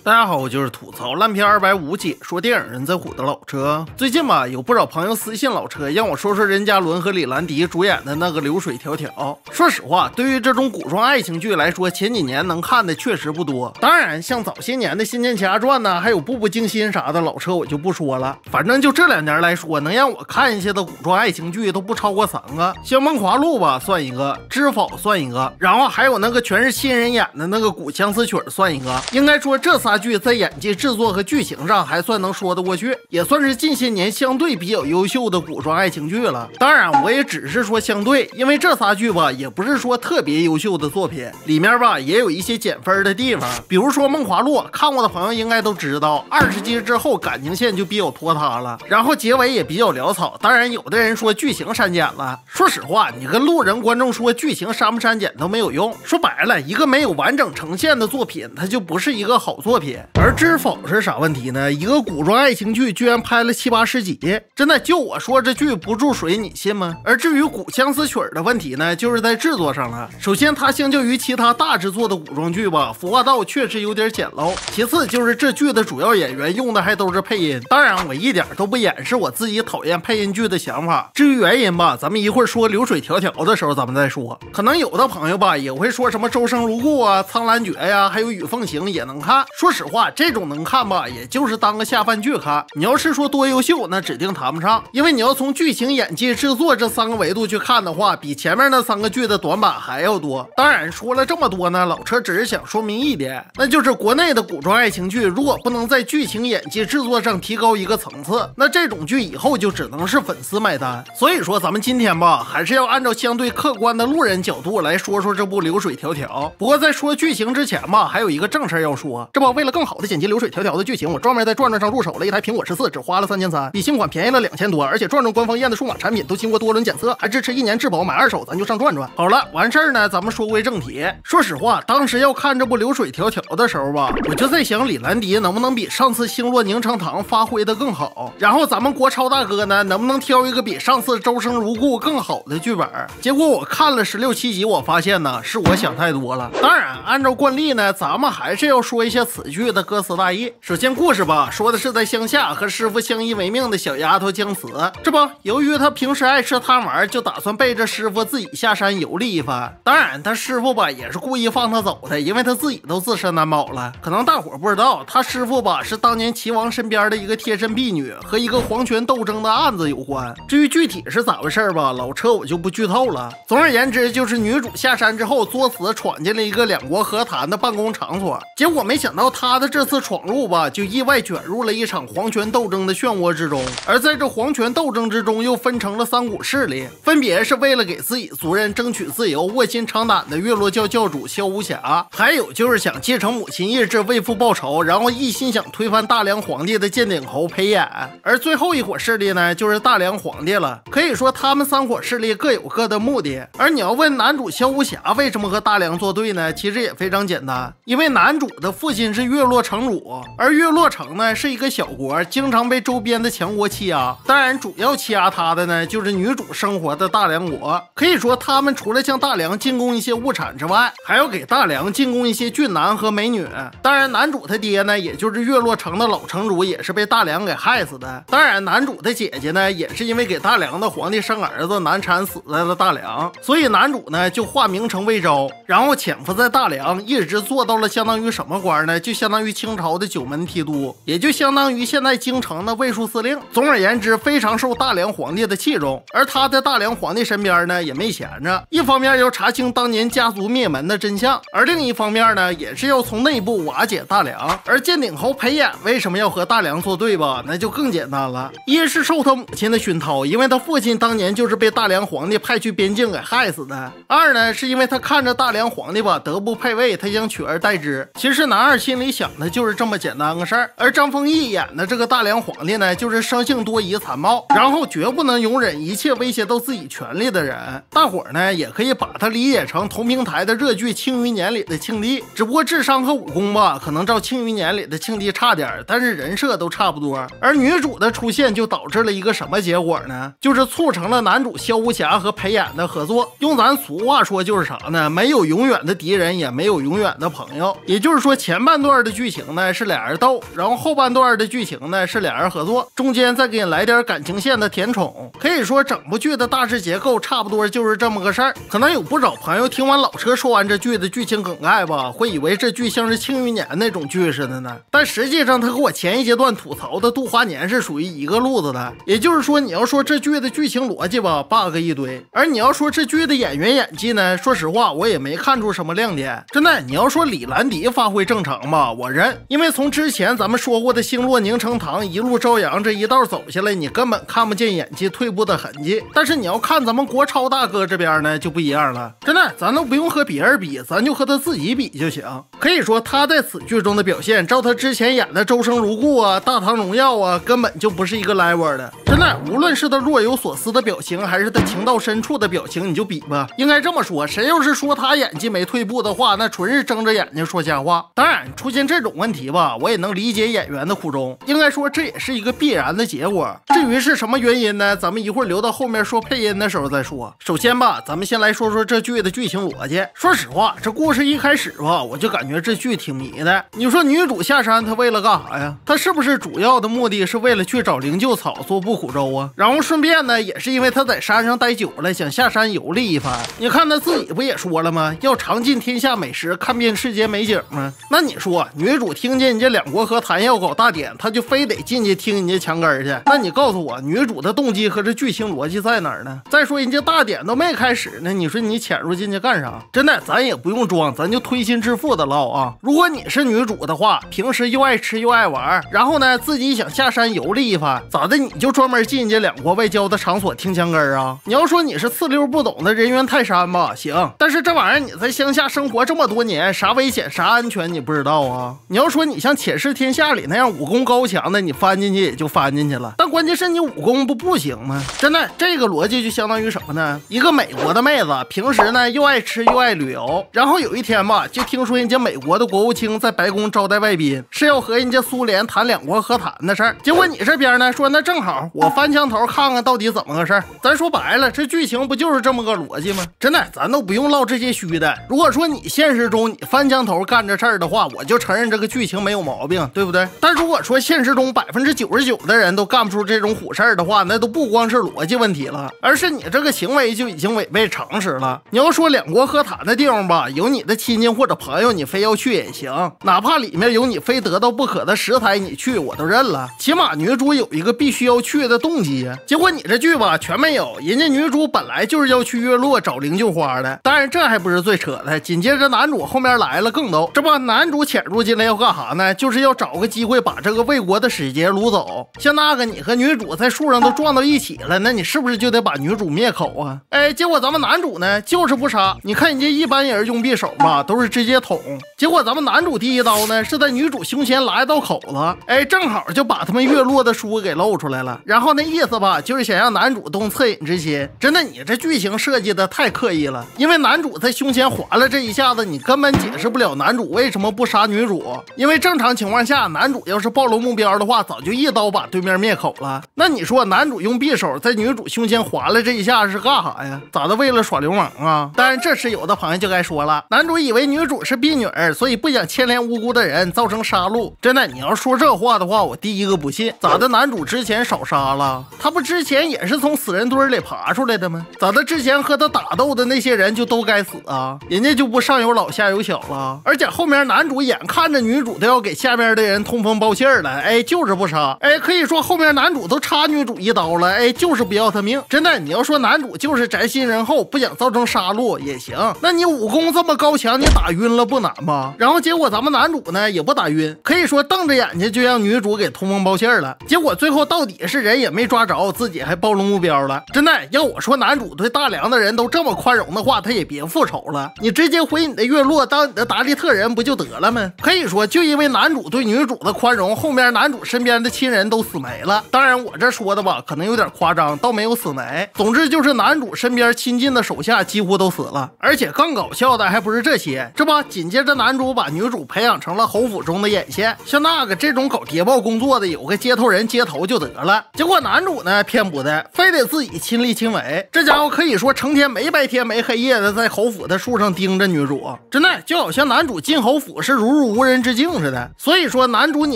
大家好，我就是吐槽烂片250解说电影人在唬的老车。最近吧，有不少朋友私信老车，让我说说任嘉伦和李兰迪主演的那个《流水迢迢》。说实话，对于这种古装爱情剧来说，前几年能看的确实不多。当然，像早些年的《仙剑奇侠传》呢，还有《步步惊心》啥的，老车我就不说了。反正就这2年来说，能让我看一些的古装爱情剧都不超过3个，像《梦华录》吧算一个，《知否》算一个，然后还有那个全是新人演的那个《古相思曲》算一个。应该说这仨剧在演技、制作和剧情上还算能说得过去，也算是近些年相对比较优秀的古装爱情剧了。当然，我也只是说相对，因为这仨剧吧，也不是说特别优秀的作品，里面吧也有一些减分的地方。比如说《梦华录》，看过的朋友应该都知道，20集之后感情线就比较拖沓了，然后结尾也比较潦草。当然，有的人说剧情删减了，说实话，你跟路人观众说剧情删不删减都没有用。说白了，一个没有完整呈现的作品，它就不是一个好作品。而知否是啥问题呢？一个古装爱情剧居然拍了7、80集，真的就我说这剧不注水，你信吗？而至于《古相思曲》的问题呢，就是在制作上了。首先，它相较于其他大制作的古装剧吧，服化道确实有点简陋。其次就是这剧的主要演员用的还都是配音，当然我一点都不掩饰我自己讨厌配音剧的想法。至于原因吧，咱们一会儿说《流水迢迢》的时候咱们再说。可能有的朋友吧也会说什么《周生如故》啊、《苍兰诀》呀，还有《与凤行》也能看。说实话，这种能看吧，也就是当个下饭剧看。你要是说多优秀，那指定谈不上，因为你要从剧情、演技、制作这3个维度去看的话，比前面那3个剧的短板还要多。当然说了这么多呢，老车只是想说明一点，那就是国内的古装爱情剧如果不能在剧情、演技、制作上提高一个层次，那这种剧以后就只能是粉丝买单。所以说咱们今天吧，还是要按照相对客观的路人角度来说说这部《流水迢迢》。不过在说剧情之前吧，还有一个正事要说，这不为了更好的剪辑《流水迢迢》的剧情，我专门在转转上入手了一台苹果14，只花了3300，比新款便宜了2000多，而且转转官方验的数码产品都经过多轮检测，还支持1年质保，买2手咱就上转转。好了，完事儿呢，咱们说回正题。说实话，当时要看这部《流水迢迢》的时候吧，我就在想李兰迪能不能比上次星落凝成糖发挥的更好，然后咱们国超大哥呢能不能挑一个比上次周生如故更好的剧本。结果我看了16、17集，我发现呢是我想太多了。当然按照惯例呢，咱们还是要说一下此剧的歌词大意。首先故事吧，说的是在乡下和师傅相依为命的小丫头姜慈，这不由于她平时爱吃贪玩，就打算背着师傅自己下山游历一番。当然他师傅吧也是故意放他走的，因为他自己都自身难保了。可能大伙不知道，他师傅吧是当年齐王身边的一个贴身婢女，和一个皇权斗争的案子有关。至于具体是咋回事吧，老车我就不剧透了。总而言之，就是女主下山之后作死闯进了一个2国和谈的办公场所，结果没想到她的这次闯入吧，就意外卷入了一场皇权斗争的漩涡之中。而在这皇权斗争之中，又分成了3股势力，分别是为了给自己族人争取自由卧薪尝胆的月落教教主萧无暇，还有就是想继承母亲意志为父报仇，然后一心想推翻大梁皇帝的剑顶侯裴炎。而最后一伙势力呢，就是大梁皇帝了。可以说他们3伙势力各有各的目的。而你要问男主萧无暇为什么和大梁作对呢？其实也非常简单，因为男主的父亲是月落城主，而月落城呢是一个小国，经常被周边的强国欺压。当然主要欺压他的呢，就是女主生活的大梁国。可以说他们除了向大梁进贡一些物产之外，还要给大梁进贡一些俊男和美女。当然男主他爹呢，也就是月落城的老城主，也是被大梁给害死的。当然男主的姐姐呢，也是因为给大梁的皇帝生儿子难产死在了大梁，所以男主呢就化名成魏昭，然后潜伏在大梁，一直做到了相当于什么官呢？就相当于清朝的9门提督，也就相当于现在京城的卫戍司令。总而言之，非常受大梁皇帝的器重。而他在大梁皇帝身边呢也没闲着，一方面要查清当年家族灭门的真相，而另一方面呢也是要从内部瓦解大梁。而剑顶侯裴炎为什么要和大梁作对吧？那就更简单了，一是受他母亲的熏陶，因为他父亲当年就是被大梁皇帝派去边境给害死的。二呢是因为他看着大梁皇帝吧德不配位，他想取而代之。其实男二心里想的就是这么简单个事儿。而张丰毅演的这个大梁皇帝呢，就是生性多疑残暴，然后绝不能容忍一切威胁到自己权力的人。大伙儿呢也可以把他理解成同平台的热剧《庆余年》里的庆帝，只不过智商和武功吧可能照《庆余年》里的庆帝差点，但是人设都差不多。而女主的出现就导致了一个什么结果呢？就是促成了男主萧无暇和裴炎的合作。用咱俗话说就是啥呢？没有永远的敌人，也没有永远的朋友。也就是说前半段段的剧情呢是俩人斗，然后后半段的剧情呢是俩人合作，中间再给你来点感情线的甜宠。可以说整部剧的大致结构差不多就是这么个事儿。可能有不少朋友听完老车说完这剧的剧情梗概吧，会以为这剧像是庆余年那种剧似的呢，但实际上它和我前一阶段吐槽的度花年是属于一个路子的。也就是说，你要说这剧的剧情逻辑吧 bug 一堆，而你要说这剧的演员演技呢，说实话我也没看出什么亮点。真的，你要说李兰迪发挥正常吧，我认，因为从之前咱们说过的星落凝成糖一路朝阳这一道走下来，你根本看不见演技退步的痕迹。但是你要看咱们国超大哥这边呢就不一样了，真的，咱都不用和别人比，咱就和他自己比就行。可以说他在此剧中的表现，照他之前演的周生如故啊、大唐荣耀啊，根本就不是一个 level 的。真的，无论是他若有所思的表情，还是他情到深处的表情，你就比吧。应该这么说，谁要是说他演技没退步的话，那纯是睁着眼睛说瞎话。当然，出现这种问题吧，我也能理解演员的苦衷，应该说这也是一个必然的结果。至于是什么原因呢？咱们一会儿留到后面说配音的时候再说。首先吧，咱们先来说说这剧的剧情逻辑。说实话，这故事一开始吧，我就感觉这剧挺迷的。你说女主下山她为了干啥呀？她是不是主要的目的是为了去找灵鹫草做不苦粥啊？然后顺便呢，也是因为她在山上待久了，想下山游历一番。你看她自己不也说了吗？要尝尽天下美食，看遍世界美景吗？那你说女主听见人家两国和谈要搞大典，她就非得进去听人家墙根去？那你告诉我，女主的动机和这剧情逻辑在哪儿呢？再说人家大典都没开始呢，你说你潜入进去干啥？真的，咱也不用装，咱就推心置腹的唠啊。如果你是女主的话，平时又爱吃又爱玩，然后呢自己想下山游历一番，咋的你就专门进人家两国外交的场所听墙根啊？你要说你是刺溜不懂的人猿泰山吧，行，但是这玩意儿你在乡下生活这么多年，啥危险啥安全你不知道啊？你要说你像且试天下里那样武功高强的，你翻进去也就翻进去了，但关键是你武功不行吗？真的，这个逻辑就相当于什么呢？一个美国的妹子平时呢又爱吃又爱旅游，然后有一天吧，就听说人家美国的国务卿在白宫招待外宾，是要和人家苏联谈两国和谈的事儿。结果你这边呢说那正好，我翻墙头看看到底怎么个事儿。咱说白了，这剧情不就是这么个逻辑吗？真的，咱都不用唠这些虚的。如果说你现实中你翻墙头干这事儿的话，我就承认这个剧情没有毛病，对不对？但如果说现实中99%的人都干不出这种虎事儿的话，那都不光是逻辑问题了，而是你这个行为就已经违背常识了。你要说两国和谈的地方吧，有你的亲戚或者朋友，你非要去也行，哪怕里面有你非得到不可的食材，你去我都认了。起码女主有一个必须要去的动机呀。结果你这剧吧全没有，人家女主本来就是要去月落找灵鹫花的。当然这还不是最扯的，紧接着男主后面来了更逗。这不，男主潜入进来要干啥呢？就是要找个机会把这个魏国的使节掳走。像那个你和女主在树上都撞到一起了，那你是不是就得把女主灭口啊？哎，结果咱们男主呢就是不杀。你看人家一般人用匕首吧都是直接捅，结果咱们男主第一刀呢是在女主胸前拉一道口子，哎，正好就把他们月落的书给露出来了。然后那意思吧就是想让男主动恻隐之心。真的，你这剧情设计的太刻意了，因为男主在胸前划了这一下子，你根本解释不了男主为什么不杀女主。因为正常情况下，男主要是暴露目标的话，早就一刀把对面灭口了。那你说男主用匕首在女主胸前划了这一下是干啥呀？咋的，为了耍流氓啊？当然这时有的朋友就该说了，男主以为女主是婢女儿，所以不想牵连无辜的人造成杀戮。真的，你要说这话的话，我第一个不信。咋的，男主之前少杀了？他不之前也是从死人堆里爬出来的吗？咋的，之前和他打斗的那些人就都该死啊？人家就不上有老下有小了？而且后面男主眼看着女主都要给下面的人通风报信了，哎，就是不杀。哎，可以说后面男主都插女主一刀了，哎，就是不要他命。真的，你要说男主就是宅心仁厚，不想造成杀戮也行。那你武功这么高强，你打晕了不难吗？然后结果咱们男主呢也不打晕，可以说瞪着眼睛就让女主给通风报信了。结果最后到底是人也没抓着，自己还暴露目标了。真的，要我说男主对大梁的人都这么宽容的话，他也别复仇了，你直接回你的月落当你的达利特人不就得了吗？可以说就因为男主对女主的宽容，后面男主身边的亲人都死没了。当然我这说的吧可能有点夸张，倒没有死没。总之就是男主身边亲近的手下几乎都死了。而且更搞笑的还不是这些，这不紧接着男主把女主培养成了侯府中的眼线，像那个这种搞谍报工作的有个接头人接头就得了。结果男主呢偏不的，非得自己亲力亲为，这家伙可以说成天没白天没黑夜的在侯府的树上盯着女主。真的就好像男主进侯府是如入无人之境似的。所以说男主你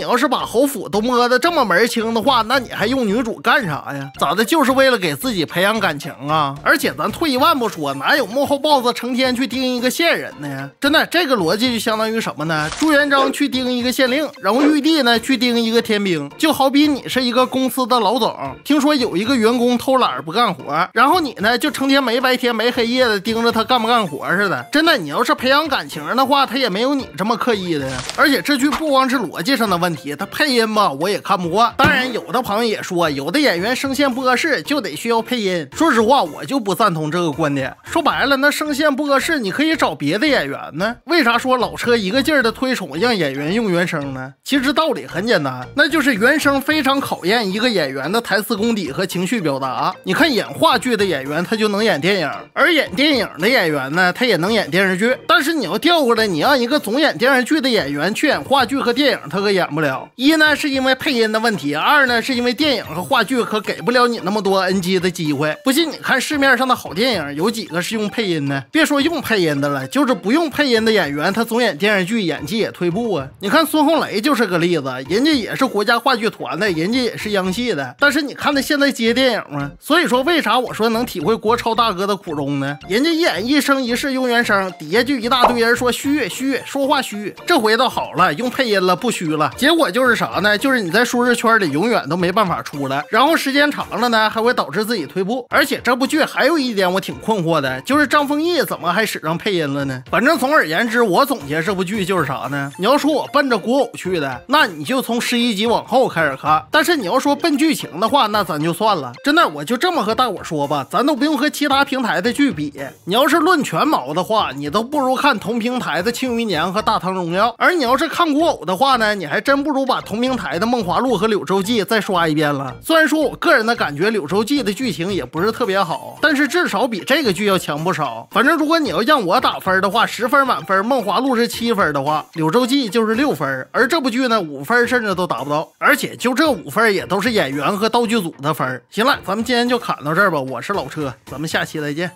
要是把侯府都摸得这么门清的话，那你还用女主干啥呀？咋的，就是为了给自己培养感情啊？而且咱退一万步说，哪有幕后 boss 成天去盯一个线人的呀？真的，这个逻辑就相当于什么呢？朱元璋去盯一个县令，然后玉帝呢去盯一个天兵。就好比你是一个公司的老总，听说有一个员工偷懒不干活，然后你呢就成天没白天没黑夜的盯着他干不干活似的。真的，你要是培养感情的话，他也没有你这么刻意的呀。而且这剧不光是逻辑上的问题，他配音吧我也看不惯。当然有的朋友也说，有的演员声线不合适就得需要配音。说实话，我就不赞同这个观点。说白了，那声线不合适你可以找别的演员呢。为啥说老车一个劲儿的推崇让演员用原声呢？其实道理很简单，那就是原声非常考验一个演员的台词功底和情绪表达。你看演话剧的演员他就能演电影，而演电影的演员呢他也能演电视剧。但是你要调过来，你让一个总演电视剧的演员去演话剧和电影，他可演不了。一呢是因为配音的问题，二呢是因为电影和话剧可给不了你那么多 NG 的机会。不信你看市面上的好电影有几个是用配音的？别说用配音的了，就是不用配音的演员他总演电视剧，演技也退步啊。你看孙红雷就是个例子，人家也是国家话剧团的，人家也是央戏的，但是你看他现在接电影吗？所以说为啥我说能体会国超大哥的苦衷呢？人家一演一生一世用原声，底下就一大堆人说虚说话虚，这回倒好了，用配音了不虚了。结果就是啥呢？就是你在舒适圈里永远都没办法出来，然后时间长了呢还会导致自己退步。而且这部剧还有一点我挺困惑的，就是张丰毅怎么还使上配音了呢？反正总而言之，我总结这部剧就是啥呢？你要说我奔着古偶去的，那你就从11集往后开始看。但是你要说奔剧情的话，那咱就算了。真的，我就这么和大伙说吧，咱都不用和其他平台的剧比。你要是论全毛的话，你都不如看同平台的《庆余年》和《大唐荣耀》。而你要是看古偶的话呢，你还真不如把同平台的《梦华录》和《柳州记》再刷一遍了。虽然说我个人的感觉《柳州记》的剧情也不是特别好，但是至少比这个剧要强不少。反正如果你要让我打分的话，10分满分，《梦华录》是7分的话，《柳州记》就是6分，而这部剧呢5分甚至都达不到。而且就这5分也都是演员和道具组的分。行了，咱们今天就侃到这儿吧。我是老车，咱们下期再见。